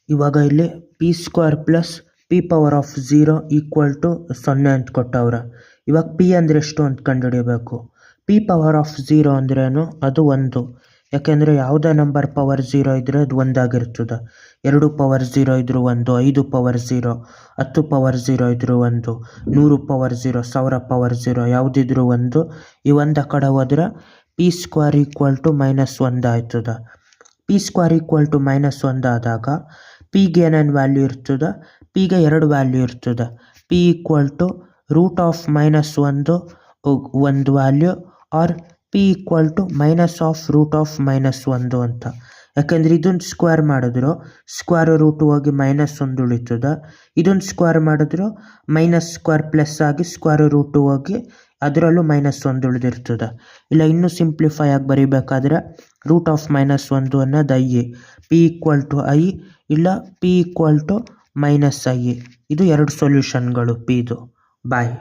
ಇವಾಗ ಇಲ್ಲಿ p² plus p⁻0 equal to 0 ಅಂತ ಕೊಟ್ಟವ್ರೆ. ಇವಾಗ p ಅಂದರೆ ಎಷ್ಟು ಅಂತ ಕಂಡುಹಿಡಿಯಬೇಕು. p⁻0 ಅಂದ್ರೇನು? ಅದು 1. ಯಾಕೆಂದರೆ ಯಾವುದೇ ನಂಬರ್ ಪವರ್ 0 ಇದ್ದರೆ ಅದು 1 ಆಗಿರ್ತದೆ. 2 ಪವರ್ 0 ಇದ್ರೂ 1, 5 ಪವರ್ 0, 10 ಪವರ್ 0 ಇದ್ರೂ 1, 100 ಪವರ್ 0, 1000 ಪವರ್ 0 ಯಾವುದಿದ್ರೂ 1. ಈ 1 ಆ ಕಡೆ ಹೋದರೆ p² ಈಕ್ವಲ್ ಟು -1 ಆಯ್ತದೆ. p² ಈಕ್ವಲ್ ಟು -1 ಆದಾಗ ಪಿಗೆ ಏನೇನು ವ್ಯಾಲ್ಯೂ ಇರ್ತದೆ? ಪಿಗೆ 2 ವ್ಯಾಲ್ಯೂ ಇರ್ತದೆ. p ಈಕ್ವಲ್ ಟು √−1 ಒಂದು value or p equal to -√−1 ಅಂತ. ಯಾಕೆಂದರೆ ಇದನ್ನು ಸ್ಕ್ವೇರ್ ಮಾಡಿದ್ರು ಸ್ಕ್ವೇರ್ ರೂಟ್ ಹೋಗಿ -1 ಉಳಿತದೆ. ಇದನ್ನು ಸ್ಕ್ವೇರ್ ಮಾಡಿದ್ರು -² ಪ್ಲಸ್ ಆಗಿ ಸ್ಕ್ವೇರ್ ರೂಟ್ ಹೋಗಿ ಅದರಲ್ಲೂ -1 ಉಳಿದಿರ್ತದೆ. ಇಲ್ಲ ಇನ್ನೂ ಸಿಂಪ್ಲಿಫೈ ಆಗಿ ಬರೀಬೇಕಾದ್ರೆ √−1 ಅನ್ನೋದು i, p equal to i, ಇಲ್ಲ p ಈಕ್ವಲ್ ಟು -i. ಇದು 2 ಸೊಲ್ಯೂಷನ್ಗಳು ಪಿದು. ಬಾಯ್.